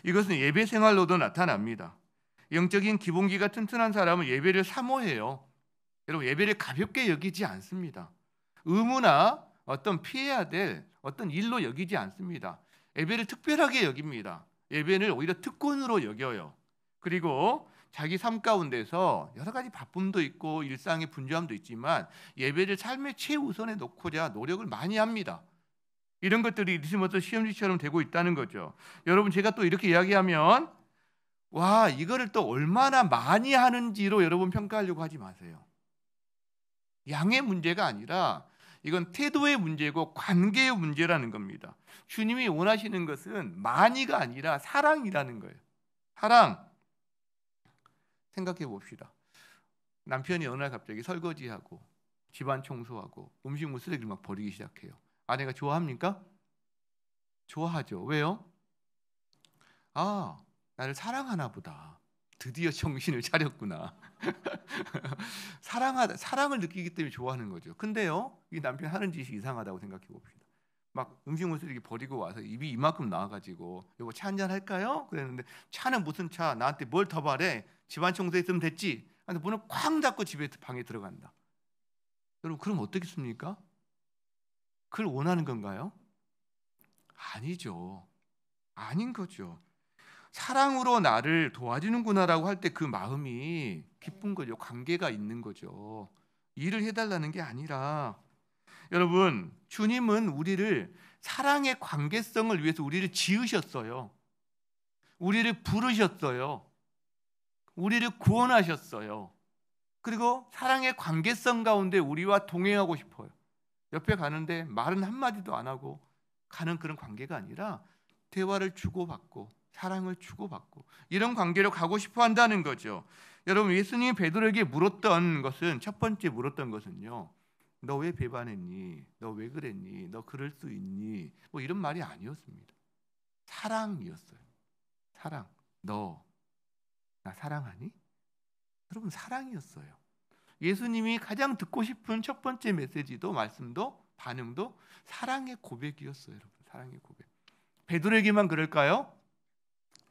이것은 예배 생활로도 나타납니다. 영적인 기본기가 튼튼한 사람은 예배를 사모해요. 여러분, 예배를 가볍게 여기지 않습니다. 의무나 어떤 피해야 될 어떤 일로 여기지 않습니다. 예배를 특별하게 여깁니다. 예배를 오히려 특권으로 여겨요. 그리고 자기 삶 가운데서 여러 가지 바쁨도 있고 일상의 분주함도 있지만 예배를 삶의 최우선에 놓고자 노력을 많이 합니다. 이런 것들이 리스모스 시험지처럼 되고 있다는 거죠. 여러분, 제가 또 이렇게 이야기하면 와, 이거를 또 얼마나 많이 하는지로 여러분 평가하려고 하지 마세요. 양의 문제가 아니라 이건 태도의 문제고 관계의 문제라는 겁니다. 주님이 원하시는 것은 많이가 아니라 사랑이라는 거예요. 사랑. 생각해 봅시다. 남편이 어느 날 갑자기 설거지하고 집안 청소하고 음식물 쓰레기를 막 버리기 시작해요. 아내가 좋아합니까? 좋아하죠. 왜요? 아, 나를 사랑하나 보다. 드디어 정신을 차렸구나. 사랑을 느끼기 때문에 좋아하는 거죠. 근데요, 이 남편 하는 짓이 이상하다고 생각해 봅시다. 막 음식물 쓰레기 버리고 와서 입이 이만큼 나와가지고 여보 차 한잔 할까요? 그랬는데 차는 무슨 차? 나한테 뭘 더 바래? 집안 청소했으면 됐지. 근데 문을 쾅 닫고 집에 방에 들어간다. 여러분, 그럼 어떻겠습니까? 그걸 원하는 건가요? 아니죠. 아닌 거죠. 사랑으로 나를 도와주는구나라고 할 때 그 마음이 기쁜 거죠. 관계가 있는 거죠. 일을 해달라는 게 아니라, 여러분, 주님은 우리를 사랑의 관계성을 위해서 우리를 지으셨어요. 우리를 부르셨어요. 우리를 구원하셨어요. 그리고 사랑의 관계성 가운데 우리와 동행하고 싶어요. 옆에 가는데 말은 한마디도 안 하고 가는 그런 관계가 아니라 대화를 주고받고 사랑을 주고받고 이런 관계로 가고 싶어 한다는 거죠. 여러분, 예수님이 베드로에게 물었던 것은, 첫 번째 물었던 것은요, 너 왜 배반했니? 너 왜 그랬니? 너 그럴 수 있니? 뭐 이런 말이 아니었습니다. 사랑이었어요. 사랑. 너 나 사랑하니? 여러분, 사랑이었어요. 예수님이 가장 듣고 싶은 첫 번째 메시지도 말씀도 반응도 사랑의 고백이었어요. 여러분, 사랑의 고백. 베드로에게만 그럴까요?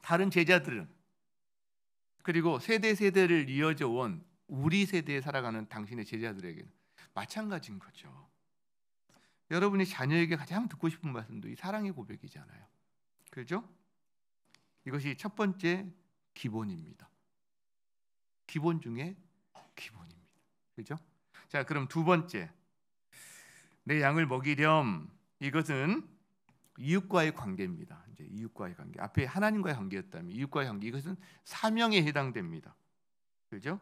다른 제자들은, 그리고 세대를 이어져 온 우리 세대에 살아가는 당신의 제자들에게는 마찬가지인 거죠. 여러분이 자녀에게 가장 듣고 싶은 말씀도 이 사랑의 고백이잖아요. 그렇죠? 이것이 첫 번째 기본입니다. 기본 중에 기본입니다. 그렇죠? 자, 그럼 두 번째, 내 양을 먹이렴. 이것은 이웃과의 관계입니다. 이제 이웃과의 관계. 앞에 하나님과의 관계였다면 이웃과의 관계, 이것은 사명에 해당됩니다. 그렇죠?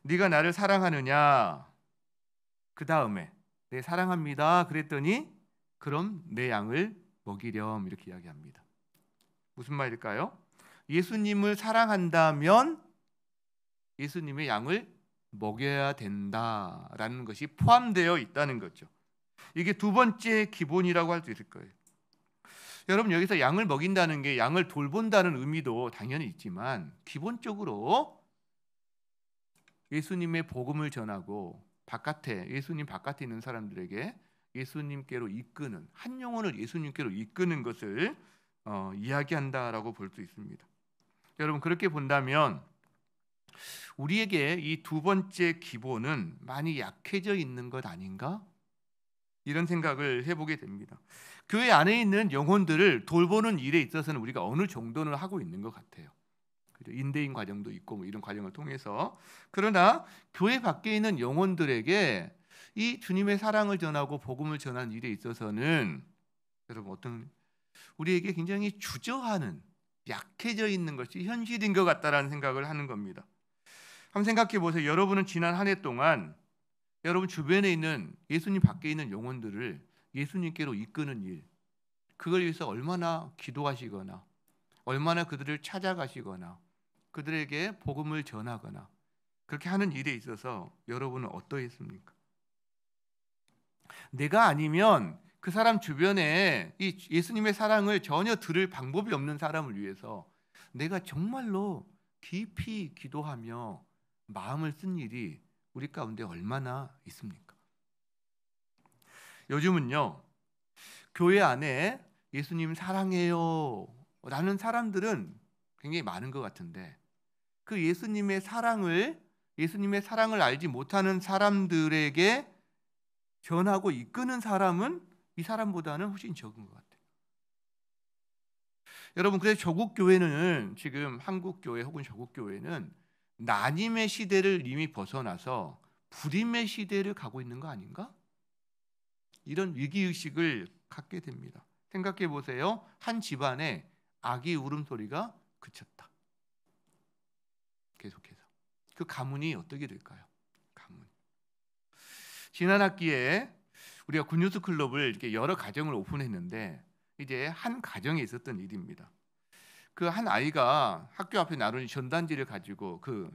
네가 나를 사랑하느냐? 그 다음에 네, 사랑합니다. 그랬더니 그럼 내 양을 먹이렴, 이렇게 이야기합니다. 무슨 말일까요? 예수님을 사랑한다면 예수님의 양을 먹여야 된다라는 것이 포함되어 있다는 거죠. 이게 두 번째 기본이라고 할 수 있을 거예요. 여러분, 여기서 양을 먹인다는 게 양을 돌본다는 의미도 당연히 있지만 기본적으로 예수님의 복음을 전하고 예수님 바깥에 있는 사람들에게 예수님께로 이끄는, 한 영혼을 예수님께로 이끄는 것을 이야기한다라고 볼 수 있습니다. 여러분, 그렇게 본다면 우리에게 이 두 번째 기본은 많이 약해져 있는 것 아닌가? 이런 생각을 해보게 됩니다. 교회 안에 있는 영혼들을 돌보는 일에 있어서는 우리가 어느 정도는 하고 있는 것 같아요. 인대인 과정도 있고 뭐 이런 과정을 통해서. 그러나 교회 밖에 있는 영혼들에게 이 주님의 사랑을 전하고 복음을 전하는 일에 있어서는 여러분, 우리에게 굉장히 주저하는, 약해져 있는 것이 현실인 것 같다라는 생각을 하는 겁니다. 한번 생각해 보세요. 여러분은 지난 한 해 동안 여러분 주변에 있는 예수님 밖에 있는 영혼들을 예수님께로 이끄는 일, 그걸 위해서 얼마나 기도하시거나 얼마나 그들을 찾아가시거나 그들에게 복음을 전하거나 그렇게 하는 일에 있어서 여러분은 어떠했습니까? 내가 아니면 그 사람 주변에 이 예수님의 사랑을 전혀 들을 방법이 없는 사람을 위해서 내가 정말로 깊이 기도하며 마음을 쓴 일이 우리 가운데 얼마나 있습니까? 요즘은요, 교회 안에 예수님 사랑해요 라는 사람들은 굉장히 많은 것 같은데 그 예수님의 사랑을 알지 못하는 사람들에게 전하고 이끄는 사람은 이 사람보다는 훨씬 적은 것 같아요. 여러분, 그래서 조국 교회는, 지금 한국 교회 혹은 조국 교회는 난임의 시대를 이미 벗어나서 불임의 시대를 가고 있는 거 아닌가? 이런 위기의식을 갖게 됩니다. 생각해 보세요. 한 집안에 아기 울음소리가 그쳤다. 계속해서. 그 가문이 어떻게 될까요? 가문. 지난 학기에 우리가 굿뉴스 클럽을 이렇게 여러 가정을 오픈했는데, 이제 한 가정에 있었던 일입니다. 그 한 아이가 학교 앞에 나눈 전단지를 가지고 그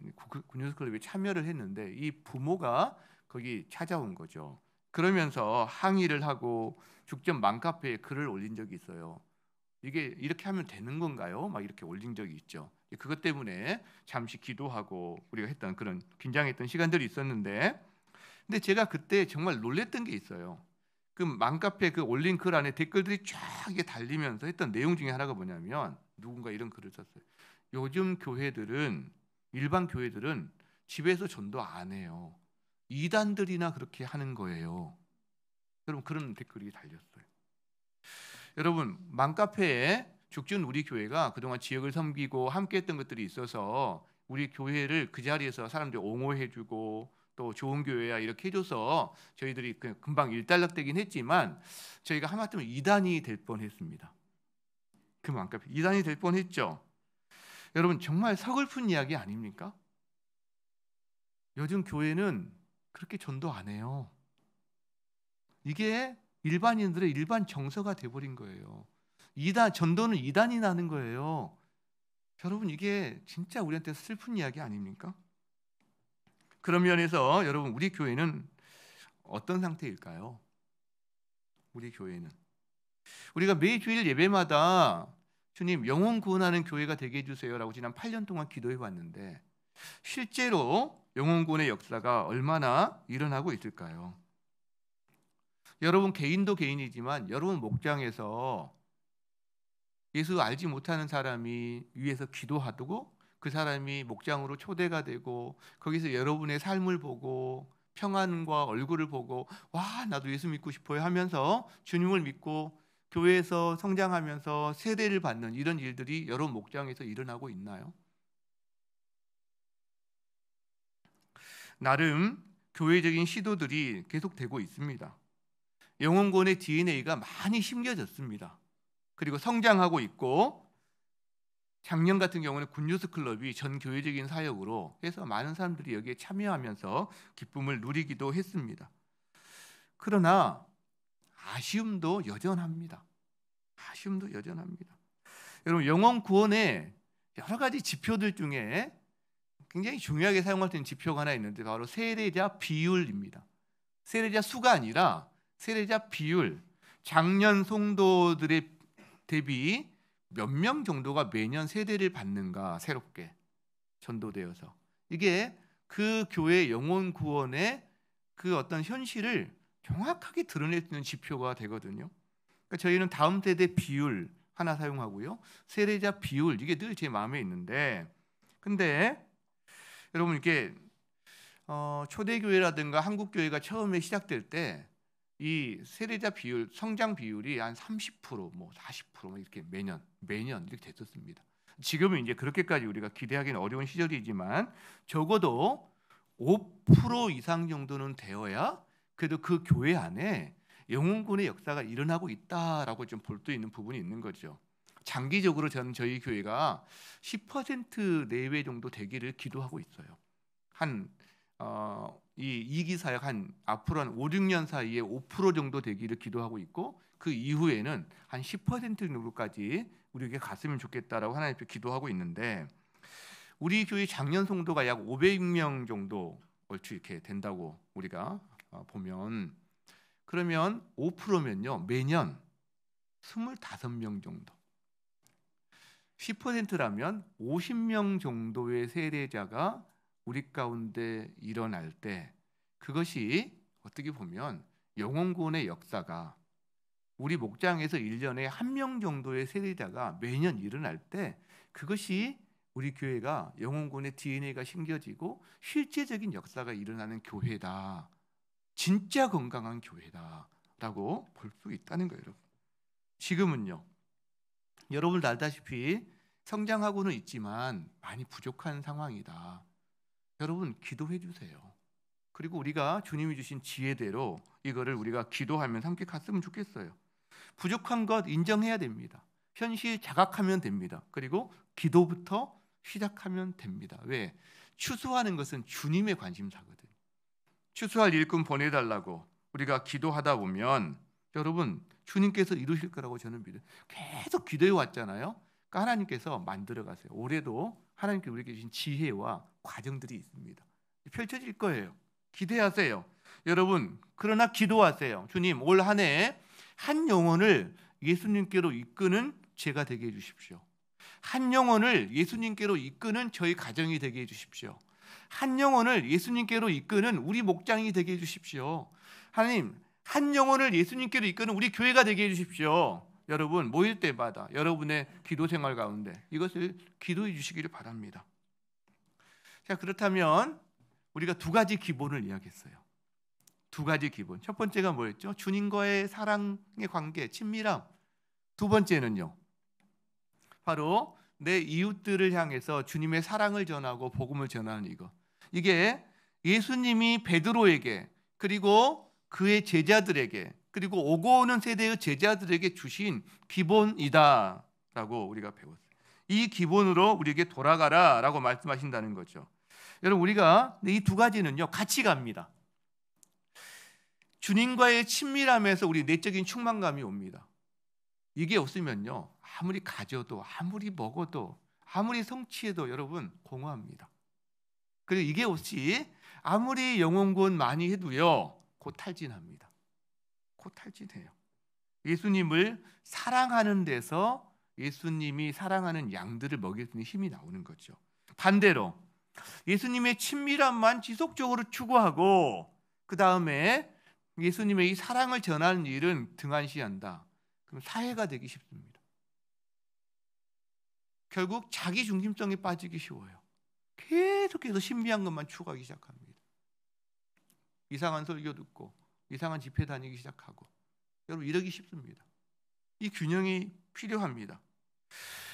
굿뉴스 클럽에 참여를 했는데, 이 부모가 거기 찾아온 거죠. 그러면서 항의를 하고 죽전 맘카페에 글을 올린 적이 있어요. 이게 이렇게 하면 되는 건가요? 막 이렇게 올린 적이 있죠. 그것 때문에 잠시 기도하고 우리가 했던 그런 긴장했던 시간들이 있었는데, 근데 제가 그때 정말 놀랬던 게 있어요. 그 맘카페 그 올린 글 안에 댓글들이 쫙 이게 달리면서 했던 내용 중에 하나가 뭐냐면, 누군가 이런 글을 썼어요. 요즘 교회들은, 일반 교회들은 집에서 전도 안 해요. 이단들이나 그렇게 하는 거예요. 여러분, 그런 댓글이 달렸어요. 여러분, 맘카페에 죽준 우리 교회가 그동안 지역을 섬기고 함께했던 것들이 있어서 우리 교회를 그 자리에서 사람들이 옹호해주고 또 좋은 교회야 이렇게 해줘서 저희들이 금방 일단락되긴 했지만, 저희가 하마터면 이단이 될 뻔했습니다. 그 맘카페 이단이 될 뻔했죠. 여러분, 정말 서글픈 이야기 아닙니까? 요즘 교회는 그렇게 전도 안 해요. 이게 일반인들의 일반 정서가 돼버린 거예요. 전도는 이단이 나는 거예요. 여러분, 이게 진짜 우리한테 슬픈 이야기 아닙니까? 그런 면에서 여러분, 우리 교회는 어떤 상태일까요? 우리 교회는, 우리가 매주일 예배마다 주님 영혼 구원하는 교회가 되게 해주세요라고 지난 8년 동안 기도해 왔는데, 실제로 영혼 구원의 역사가 얼마나 일어나고 있을까요? 여러분 개인도 개인이지만 여러분 목장에서 예수 알지 못하는 사람이 위에서 기도하고 그 사람이 목장으로 초대가 되고 거기서 여러분의 삶을 보고 평안과 얼굴을 보고 와, 나도 예수 믿고 싶어요 하면서 주님을 믿고 교회에서 성장하면서 세례를 받는 이런 일들이 여러분 목장에서 일어나고 있나요? 나름 교회적인 시도들이 계속되고 있습니다. 영혼구원의 DNA가 많이 심겨졌습니다. 그리고 성장하고 있고, 작년 같은 경우는 굿뉴스 클럽이 전 교회적인 사역으로 해서 많은 사람들이 여기에 참여하면서 기쁨을 누리기도 했습니다. 그러나 아쉬움도 여전합니다. 아쉬움도 여전합니다. 여러분, 영혼 구원의 여러 가지 지표들 중에 굉장히 중요하게 사용할 수 있는 지표가 하나 있는데, 바로 세례자 비율입니다. 세례자 수가 아니라 세례자 비율. 작년 성도들의 대비 몇 명 정도가 매년 세례를 받는가, 새롭게 전도되어서. 이게 그 교회 영혼 구원의 그 어떤 현실을 정확하게 드러낼 수 있는 지표가 되거든요. 그러니까 저희는 다음 세대 비율 하나 사용하고요, 세례자 비율, 이게 늘 제 마음에 있는데, 근데 여러분, 이렇게 초대교회라든가 한국교회가 처음에 시작될 때 이 세례자 비율, 성장 비율이 한 30%, 뭐 40% 이렇게 매년 이렇게 됐었습니다. 지금은 이제 그렇게까지 우리가 기대하기는 어려운 시절이지만 적어도 5% 이상 정도는 되어야 그래도 그 교회 안에 영혼구원의 역사가 일어나고 있다라고 좀 볼 수 있는 부분이 있는 거죠. 장기적으로 저희 교회가 10% 내외 정도 되기를 기도하고 있어요. 이 2기 사역 앞으로 한 5, 6년 사이에 5% 정도 되기를 기도하고 있고, 그 이후에는 한 10% 정도까지 우리에게 갔으면 좋겠다라고 하나님께 기도하고 있는데, 우리 교회 작년 성도가 약 500명 정도 얼추 이렇게 된다고 우리가 보면, 그러면 5%면요 매년 25명 정도, 10%라면 50명 정도의 세례자가 우리 가운데 일어날 때, 그것이 어떻게 보면 영혼구원의 역사가 우리 목장에서 1년에 1명 정도의 세례자가 매년 일어날 때, 그것이 우리 교회가 영혼군의 DNA가 심겨지고 실제적인 역사가 일어나는 교회다. 진짜 건강한 교회다라고 볼 수 있다는 거예요. 여러분. 지금은요. 여러분 알다시피 성장하고는 있지만 많이 부족한 상황이다. 여러분 기도해 주세요. 그리고 우리가 주님이 주신 지혜대로 이거를 우리가 기도하면서 함께 갔으면 좋겠어요. 부족한 것 인정해야 됩니다. 현실 자각하면 됩니다. 그리고 기도부터 시작하면 됩니다. 왜? 추수하는 것은 주님의 관심사거든요. 추수할 일꾼 보내달라고 우리가 기도하다 보면 여러분 주님께서 이루실 거라고 저는 믿어요. 계속 기도해 왔잖아요. 그러니까 하나님께서 만들어 가세요. 올해도 하나님께 우리에게 주신 지혜와 과정들이 있습니다. 펼쳐질 거예요. 기대하세요. 여러분 그러나 기도하세요. 주님 올 한 해 한 영혼을 예수님께로 이끄는 제가 되게 해주십시오. 한 영혼을 예수님께로 이끄는 저희 가정이 되게 해주십시오. 한 영혼을 예수님께로 이끄는 우리 목장이 되게 해주십시오. 하나님 한 영혼을 예수님께로 이끄는 우리 교회가 되게 해주십시오. 여러분 모일 때마다 여러분의 기도 생활 가운데 이것을 기도해 주시기를 바랍니다. 자 그렇다면 우리가 두 가지 기본을 이야기했어요. 두 가지 기본. 첫 번째가 뭐였죠? 주님과의 사랑의 관계, 친밀함. 두 번째는요. 바로 내 이웃들을 향해서 주님의 사랑을 전하고 복음을 전하는 이거. 이게 예수님이 베드로에게 그리고 그의 제자들에게 그리고 오고 오는 세대의 제자들에게 주신 기본이다라고 우리가 배웠어요. 이 기본으로 우리에게 돌아가라라고 말씀하신다는 거죠. 여러분 우리가 이 두 가지는요 같이 갑니다. 주님과의 친밀함에서 우리 내적인 충만감이 옵니다. 이게 없으면요 아무리 가져도 아무리 먹어도 아무리 성취해도 여러분 공허합니다. 그리고 이게 없이 아무리 영혼구원 많이 해도요 곧 탈진합니다. 곧 탈진해요. 예수님을 사랑하는 데서 예수님이 사랑하는 양들을 먹일 수 있는 힘이 나오는 거죠. 반대로 예수님의 친밀함만 지속적으로 추구하고 그 다음에 예수님의 이 사랑을 전하는 일은 등한시한다. 그럼 사해가 되기 쉽습니다. 결국 자기 중심성에 빠지기 쉬워요. 계속해서 신비한 것만 추구하기 시작합니다. 이상한 설교 듣고 이상한 집회 다니기 시작하고 여러분 이러기 쉽습니다. 이 균형이 필요합니다.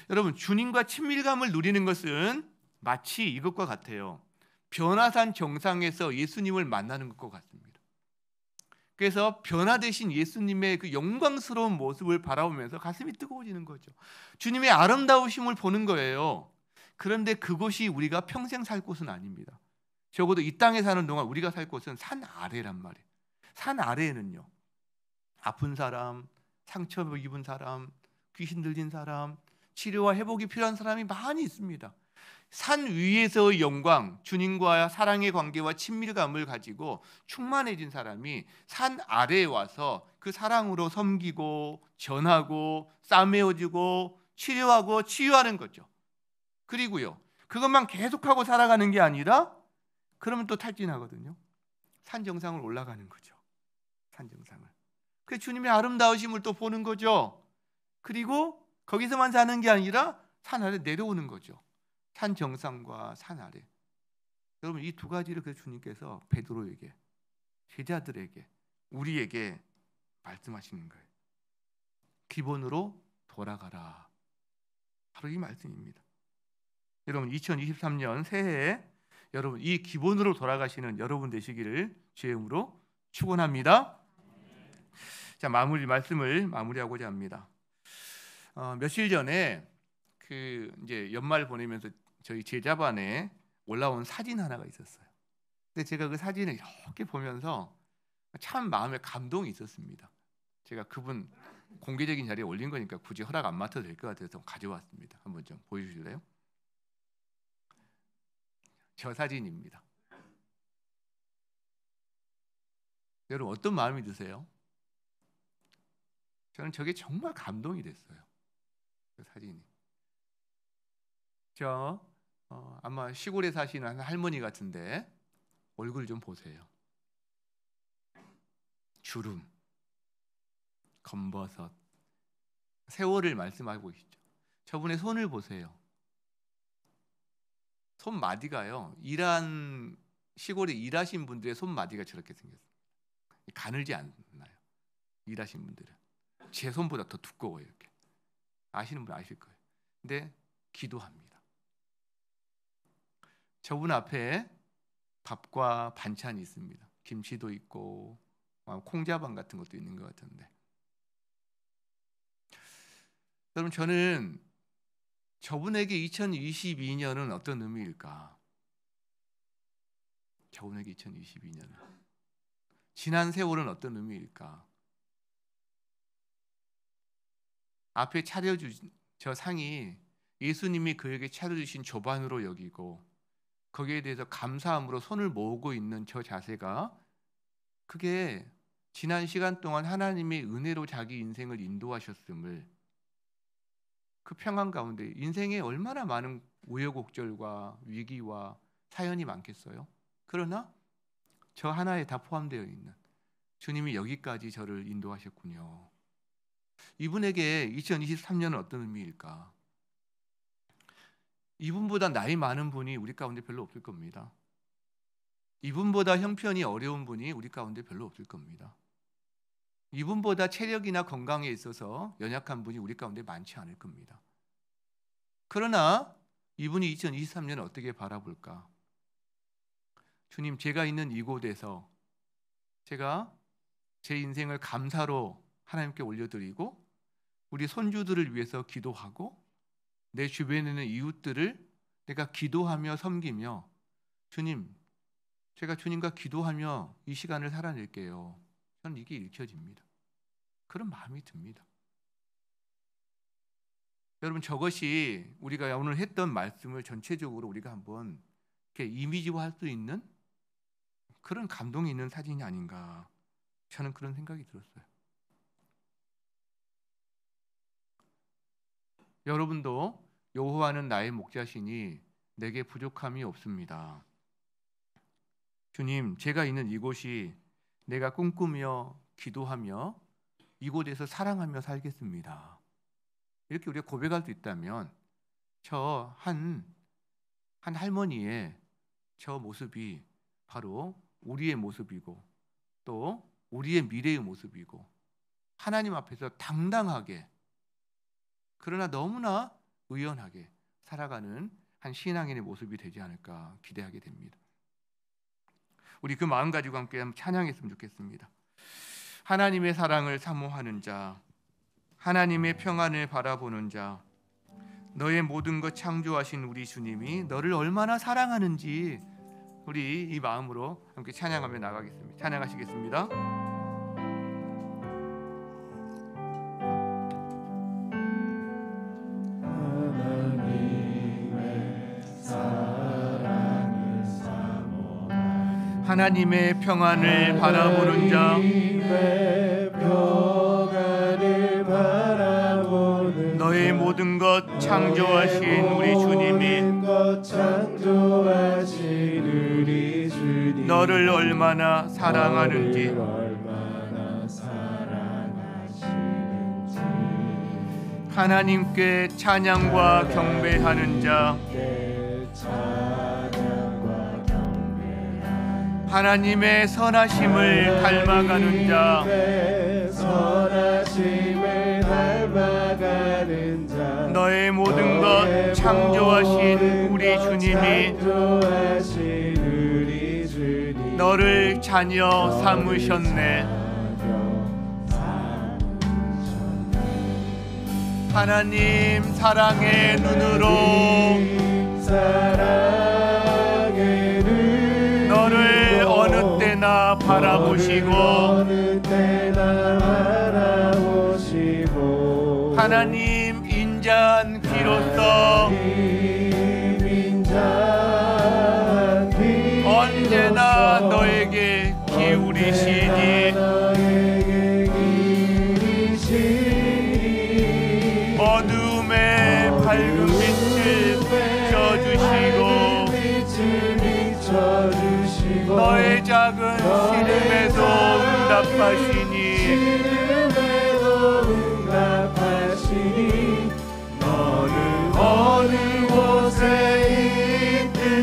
여러분 주님과 친밀감을 누리는 것은 마치 이것과 같아요. 변화산 정상에서 예수님을 만나는 것과 같습니다. 그래서 변화되신 예수님의 그 영광스러운 모습을 바라보면서 가슴이 뜨거워지는 거죠. 주님의 아름다우심을 보는 거예요. 그런데 그곳이 우리가 평생 살 곳은 아닙니다. 적어도 이 땅에 사는 동안 우리가 살 곳은 산 아래란 말이에요. 산 아래에는요 아픈 사람, 상처 입은 사람, 귀신 들린 사람, 치료와 회복이 필요한 사람이 많이 있습니다. 산 위에서의 영광, 주님과 사랑의 관계와 친밀감을 가지고 충만해진 사람이 산 아래에 와서 그 사랑으로 섬기고 전하고 싸매어지고 치료하고 치유하는 거죠. 그리고요 그것만 계속하고 살아가는 게 아니라 그러면 또 탈진하거든요. 산 정상을 올라가는 거죠. 산 정상을. 그 주님의 아름다우심을 또 보는 거죠. 그리고 거기서만 사는 게 아니라 산 아래 내려오는 거죠. 산 정상과 산 아래. 여러분 이 두 가지를 그 주님께서 베드로에게 제자들에게 우리에게 말씀하시는 거예요. 기본으로 돌아가라. 바로 이 말씀입니다. 여러분 2023년 새해에 여러분 이 기본으로 돌아가시는 여러분 되시기를 주의 이름으로 축원합니다. 자 말씀을 마무리하고자 합니다. 며칠 전에 그 이제 연말 보내면서 저희 제자반에 올라온 사진 하나가 있었어요. 근데 제가 그 사진을 이렇게 보면서 참 마음에 감동이 있었습니다. 제가 그분 공개적인 자리에 올린 거니까 굳이 허락 안 맡아도 될 것 같아서 가져왔습니다. 한번 좀 보여주실래요? 저 사진입니다. 여러분 어떤 마음이 드세요? 저는 저게 정말 감동이 됐어요. 그 사진이. 아마 시골에 사시는 한 할머니 같은데 얼굴 좀 보세요. 주름, 검버섯, 세월을 말씀하고 계시죠. 저분의 손을 보세요. 손마디가요. 시골에 일하신 분들의 손마디가 저렇게 생겼어요. 가늘지 않나요? 일하신 분들은 제 손보다 더 두꺼워요. 이렇게 아시는 분 아실 거예요. 근데 기도합니다. 저분 앞에 밥과 반찬이 있습니다. 김치도 있고 콩자반 같은 것도 있는 것 같은데, 여러분, 저는 저분에게 2022년은 어떤 의미일까? 저분에게 2022년은, 지난 세월은 어떤 의미일까? 앞에 차려주신 저 상이 예수님이 그에게 차려주신 조반으로 여기고 거기에 대해서 감사함으로 손을 모으고 있는 저 자세가, 그게 지난 시간 동안 하나님의 은혜로 자기 인생을 인도하셨음을, 그 평안 가운데 인생에 얼마나 많은 우여곡절과 위기와 사연이 많겠어요. 그러나 저 하나에 다 포함되어 있는 주님이 여기까지 저를 인도하셨군요. 이분에게 2023년은 어떤 의미일까? 이분보다 나이 많은 분이 우리 가운데 별로 없을 겁니다. 이분보다 형편이 어려운 분이 우리 가운데 별로 없을 겁니다. 이분보다 체력이나 건강에 있어서 연약한 분이 우리 가운데 많지 않을 겁니다. 그러나 이분이 2023년을 어떻게 바라볼까? 주님, 제가 있는 이곳에서 제가 제 인생을 감사로 하나님께 올려드리고 우리 손주들을 위해서 기도하고 내 주변에 있는 이웃들을 내가 기도하며 섬기며, 주님, 제가 주님과 기도하며 이 시간을 살아낼게요. 저는 이게 읽혀집니다. 그런 마음이 듭니다. 여러분, 저것이 우리가 오늘 했던 말씀을 전체적으로 우리가 한번 이렇게 이미지화할 수 있는 그런 감동이 있는 사진이 아닌가, 저는 그런 생각이 들었어요. 여러분도 여호와는 나의 목자시니 내게 부족함이 없습니다. 주님, 제가 있는 이곳이 내가 꿈꾸며 기도하며 이곳에서 사랑하며 살겠습니다. 이렇게 우리가 고백할 수 있다면 저 한 할머니의 저 모습이 바로 우리의 모습이고 또 우리의 미래의 모습이고, 하나님 앞에서 당당하게 그러나 너무나 의연하게 살아가는 한 신앙인의 모습이 되지 않을까 기대하게 됩니다. 우리 그 마음 가지고 함께 한번 찬양했으면 좋겠습니다. 하나님의 사랑을 사모하는 자, 하나님의 평안을 바라보는 자, 너의 모든 것 창조하신 우리 주님이 너를 얼마나 사랑하는지 우리 이 마음으로 함께 찬양하며 나가겠습니다. 찬양하시겠습니다. 하나님의 평안을 바라보는 자, 너의 모든 것 창조하신 우리 주님이 너를 얼마나 사랑하는지, 하나님께 찬양과 경배하는 자, 하나님의 선하심을 닮아가는 자, 너의 모든 것 창조하신 우리 주님이 너를 자녀 삼으셨네. 하나님 사랑의 눈으로 너를 어느 때나 바라보시고 하나님 인자한 귀로서 언제나 너에게 기울이시니 어둠의 밝은 빛을 비춰주시고 너의 작은 시름에도 응답하시니 너는 어느 곳에 있든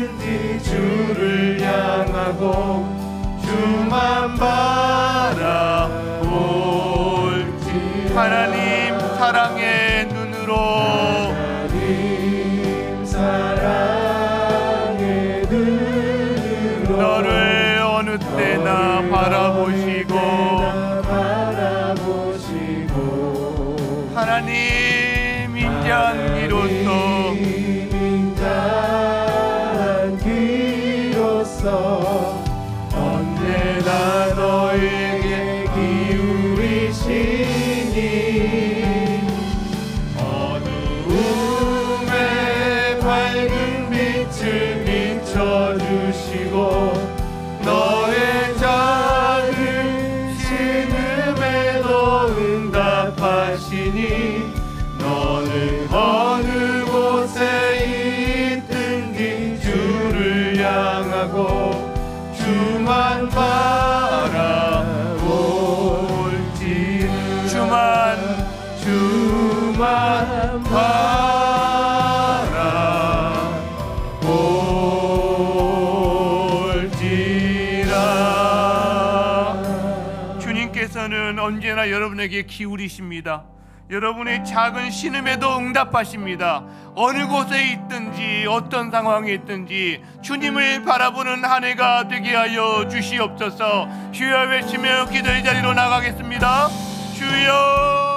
주만 바라볼지. 하나님 사랑의 눈으로, 하나님 사랑의 눈으로 너를 어느 때나 바라보시고, 하나님 인자하기로써 언제나 너에게 기울이시니 어두움에 밝은 빛을 비춰주시고 너의 작은 신음에도 응답하시니 너는 어느 곳에 있든지 주를 향하고 주만 바라볼지. 주만 바라볼지라. 주님께서는 언제나 여러분에게 기울이십니다. 여러분의 작은 신음에도 응답하십니다. 어느 곳에 있든지 어떤 상황에 있든지 주님을 바라보는 한 해가 되게 하여 주시옵소서. 주여 외치며 기도의 자리로 나가겠습니다. 주여.